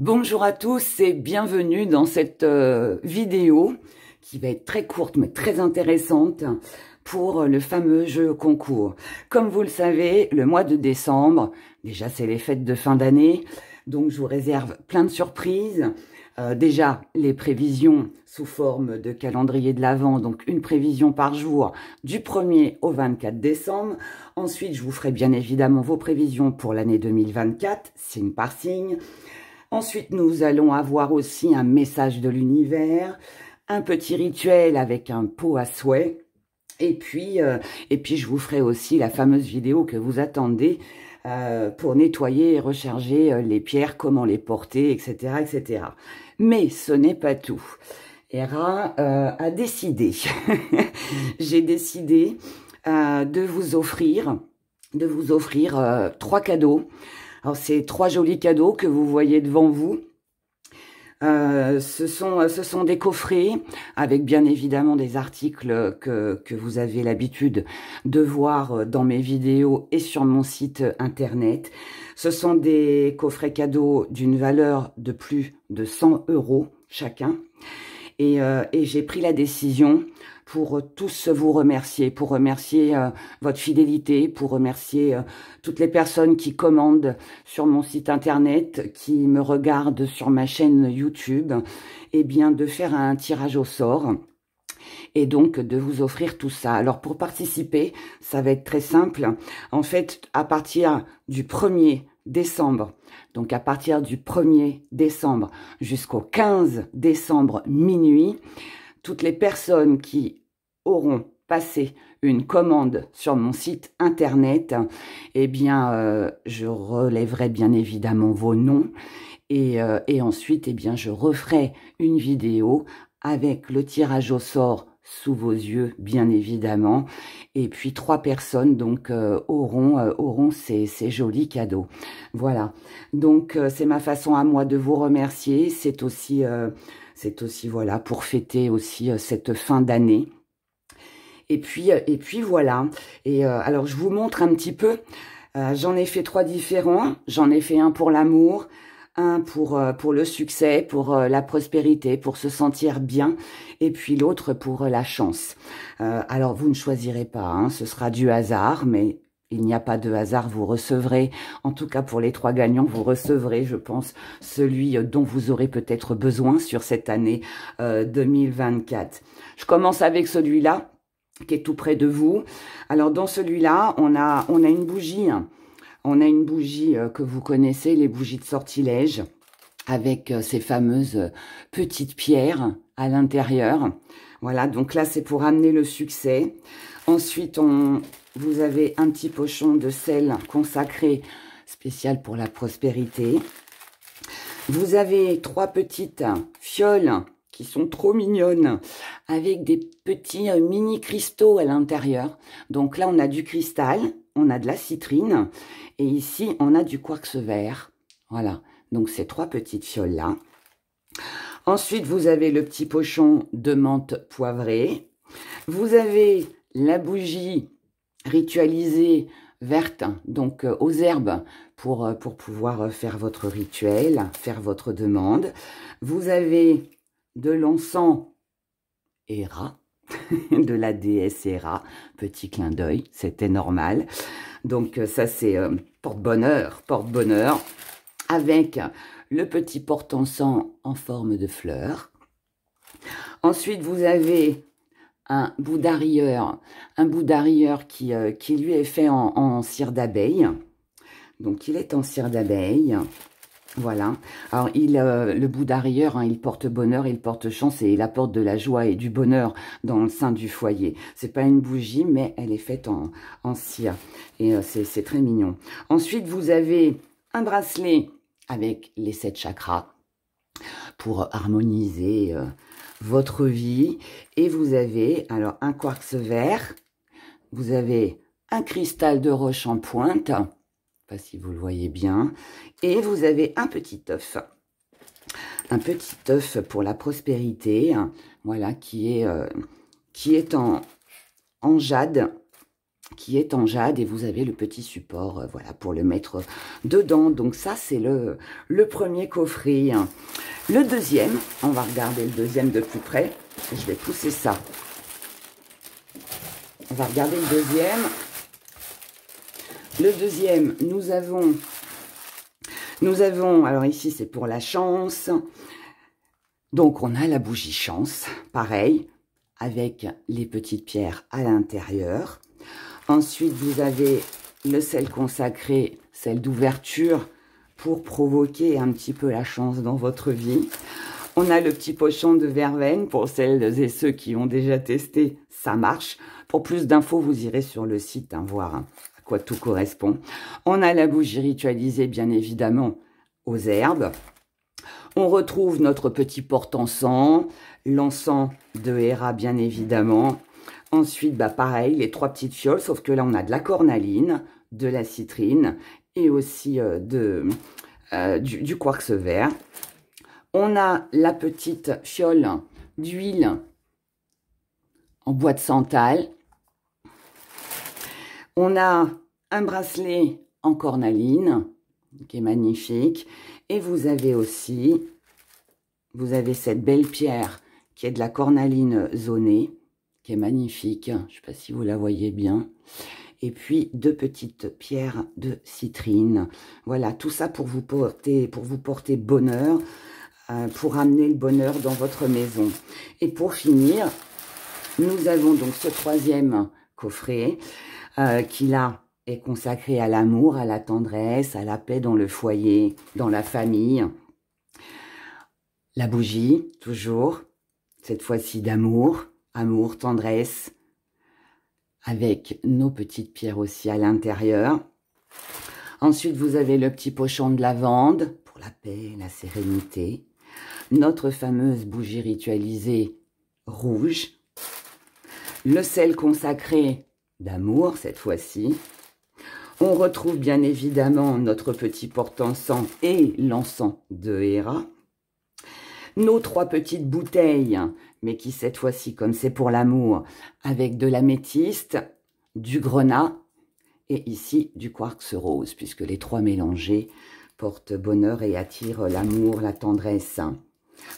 Bonjour à tous et bienvenue dans cette vidéo qui va être très courte mais très intéressante pour le fameux jeu concours. Comme vous le savez, le mois de décembre, déjà c'est les fêtes de fin d'année, donc je vous réserve plein de surprises. Déjà les prévisions sous forme de calendrier de l'Avent, donc une prévision par jour du 1er au 24 décembre. Ensuite, je vous ferai bien évidemment vos prévisions pour l'année 2024, signe par signe. Ensuite, nous allons avoir aussi un message de l'univers, un petit rituel avec un pot à souhait. Et puis, je vous ferai aussi la fameuse vidéo que vous attendez pour nettoyer et recharger les pierres, comment les porter, etc., etc. Mais ce n'est pas tout. Hera a décidé, j'ai décidé de vous offrir 3 cadeaux. Alors, c'est 3 jolis cadeaux que vous voyez devant vous. Ce sont des coffrets avec bien évidemment des articles que vous avez l'habitude de voir dans mes vidéos et sur mon site internet. Ce sont des coffrets cadeaux d'une valeur de plus de 100 € chacun. Et j'ai pris la décision pour tous vous remercier, pour remercier votre fidélité, pour remercier toutes les personnes qui commandent sur mon site internet, qui me regardent sur ma chaîne YouTube, et bien de faire un tirage au sort et donc de vous offrir tout ça. Alors pour participer, ça va être très simple. En fait, à partir du 1er décembre, donc à partir du 1er décembre jusqu'au 15 décembre minuit, toutes les personnes qui auront passé une commande sur mon site internet, eh bien, je relèverai bien évidemment vos noms et ensuite, eh bien, je referai une vidéo avec le tirage au sort sous vos yeux, bien évidemment. Et puis 3 personnes donc auront ces jolis cadeaux. Voilà. Donc c'est ma façon à moi de vous remercier. C'est aussi voilà pour fêter aussi cette fin d'année. Et puis voilà. Et alors je vous montre un petit peu. J'en ai fait 3 différents. J'en ai fait un pour l'amour, un pour le succès, pour la prospérité, pour se sentir bien, et puis l'autre pour la chance. Alors vous ne choisirez pas, hein, ce sera du hasard, mais il n'y a pas de hasard, vous recevrez, en tout cas pour les 3 gagnants, vous recevrez, je pense, celui dont vous aurez peut-être besoin sur cette année 2024. Je commence avec celui-là, qui est tout près de vous. Alors dans celui-là, on a une bougie, hein. On a une bougie que vous connaissez, les bougies de sortilège, avec ces fameuses petites pierres à l'intérieur. Voilà, donc là, c'est pour amener le succès. Ensuite, vous avez un petit pochon de sel consacré, spécial pour la prospérité. Vous avez 3 petites fioles qui sont trop mignonnes, avec des petits mini cristaux à l'intérieur. Donc là, on a du cristal, on a de la citrine, et ici, on a du quartz vert. Voilà, donc ces 3 petites fioles-là. Ensuite, vous avez le petit pochon de menthe poivrée. Vous avez la bougie ritualisée verte, donc aux herbes, pour pouvoir faire votre rituel, faire votre demande. Vous avez de l'encens Hera, de la déesse Hera, petit clin d'œil, c'était normal. Donc ça c'est porte-bonheur, avec le petit porte-encens en forme de fleur. Ensuite vous avez un Bouddha rieur qui lui est fait en cire d'abeille. Donc il est en cire d'abeille. Voilà. Alors, le Bouddha rieur, hein, il porte bonheur, il porte chance et il apporte de la joie et du bonheur dans le sein du foyer. C'est pas une bougie, mais elle est faite en cire. Et c'est très mignon. Ensuite, vous avez un bracelet avec les 7 chakras pour harmoniser votre vie. Et vous avez, alors, un quartz vert. Vous avez un cristal de roche en pointe. Pas si vous le voyez bien, et vous avez un petit œuf pour la prospérité, voilà, qui est en jade, qui est en jade et vous avez le petit support, voilà, pour le mettre dedans. Donc ça, c'est le premier coffret. Le deuxième, on va regarder le deuxième de plus près. Je vais pousser ça. On va regarder le deuxième. Le deuxième, nous avons, alors ici c'est pour la chance. Donc on a la bougie chance, pareil, avec les petites pierres à l'intérieur. Ensuite, vous avez le sel consacré, sel d'ouverture, pour provoquer un petit peu la chance dans votre vie. On a le petit pochon de verveine pour celles et ceux qui ont déjà testé, ça marche. Pour plus d'infos, vous irez sur le site, voir à quoi tout correspond. On a la bougie ritualisée, bien évidemment, aux herbes. On retrouve notre petit porte-encens, l'encens de Héra, bien évidemment. Ensuite, pareil, les 3 petites fioles, sauf que là, on a de la cornaline, de la citrine et aussi du quartz vert. On a la petite fiole d'huile en bois de santal. On a un bracelet en cornaline, qui est magnifique. Et vous avez aussi, cette belle pierre qui est de la cornaline zonée, qui est magnifique. Je ne sais pas si vous la voyez bien. Et puis 2 petites pierres de citrine. Voilà, tout ça pour vous porter bonheur, pour amener le bonheur dans votre maison. Et pour finir, nous avons donc ce 3e coffret qui là est consacré à l'amour, à la tendresse, à la paix dans le foyer, dans la famille. La bougie, toujours, cette fois-ci d'amour, amour, tendresse, avec nos petites pierres aussi à l'intérieur. Ensuite, vous avez le petit pochon de lavande pour la paix, la sérénité. Notre fameuse bougie ritualisée rouge. Le sel consacré d'amour, cette fois-ci. On retrouve bien évidemment notre petit porte-encens et l'encens de Héra. Nos 3 petites bouteilles, mais qui cette fois-ci, comme c'est pour l'amour, avec de l'améthyste, du grenat et ici du quartz rose, puisque les 3 mélangés portent bonheur et attirent l'amour, la tendresse.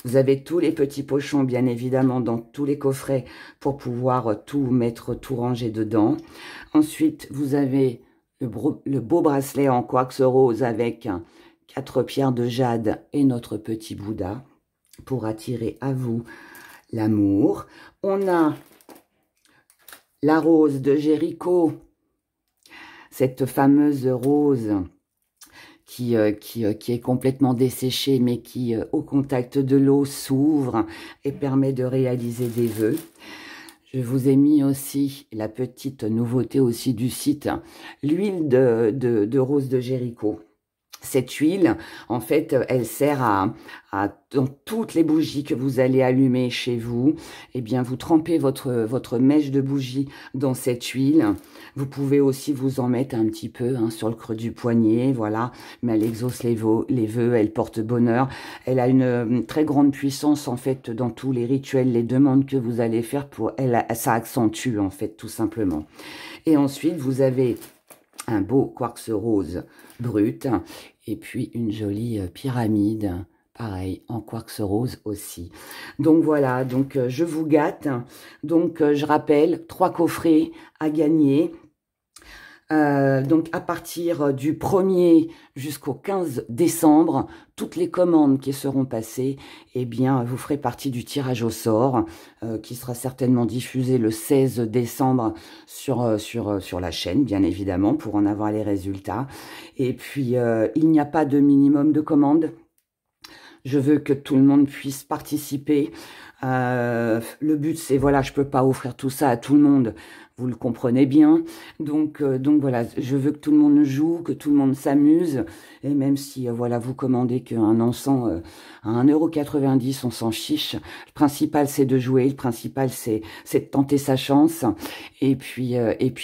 Vous avez tous les petits pochons, bien évidemment, dans tous les coffrets pour pouvoir tout mettre, tout ranger dedans. Ensuite, vous avez le beau bracelet en quartz rose avec 4 pierres de jade et notre petit Bouddha pour attirer à vous l'amour. On a la rose de Jéricho, cette fameuse rose qui est complètement desséchée, mais qui, au contact de l'eau, s'ouvre et permet de réaliser des vœux. Je vous ai mis aussi la petite nouveauté aussi du site, l'huile de rose de Jéricho. Cette huile, en fait, elle sert dans toutes les bougies que vous allez allumer chez vous, eh bien, vous trempez votre mèche de bougie dans cette huile. Vous pouvez aussi vous en mettre un petit peu sur le creux du poignet, voilà. Mais elle exauce les vœux, elle porte bonheur. Elle a une très grande puissance, en fait, dans tous les rituels, les demandes que vous allez faire. Ça accentue, en fait, tout simplement. Et ensuite, vous avez un beau quartz rose brut et puis une jolie pyramide, pareil, en quartz rose aussi. Donc voilà, donc je vous gâte. Donc je rappelle, 3 coffrets à gagner. Donc à partir du 1er jusqu'au 15 décembre, toutes les commandes qui seront passées, eh bien, vous ferez partie du tirage au sort qui sera certainement diffusé le 16 décembre sur la chaîne, bien évidemment, pour en avoir les résultats. Et puis, il n'y a pas de minimum de commandes. Je veux que tout le monde puisse participer. Le but, c'est, voilà, je peux pas offrir tout ça à tout le monde. Vous le comprenez bien. Donc voilà, je veux que tout le monde joue, que tout le monde s'amuse. Et même si, voilà, vous commandez qu'un encens à 1,90 €, on s'en fiche. Le principal, c'est de jouer. Le principal, c'est de tenter sa chance. Et puis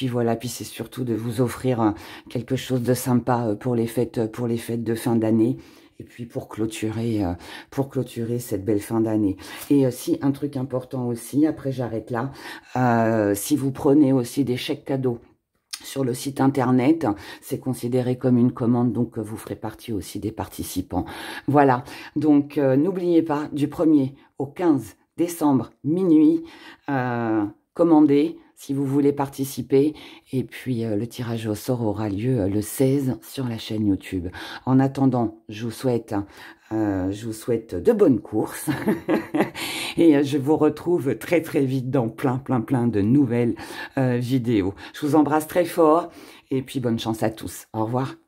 voilà. Puis c'est surtout de vous offrir quelque chose de sympa pour les fêtes de fin d'année. Et puis pour clôturer cette belle fin d'année. Et si un truc important aussi, après j'arrête là, si vous prenez aussi des chèques cadeaux sur le site internet. C'est considéré comme une commande, donc vous ferez partie aussi des participants. Voilà, donc n'oubliez pas, du 1er au 15 décembre, minuit, commandez si vous voulez participer. Et puis, le tirage au sort aura lieu le 16 sur la chaîne YouTube. En attendant, je vous souhaite de bonnes courses. Et je vous retrouve très très vite dans plein de nouvelles vidéos. Je vous embrasse très fort et puis bonne chance à tous. Au revoir.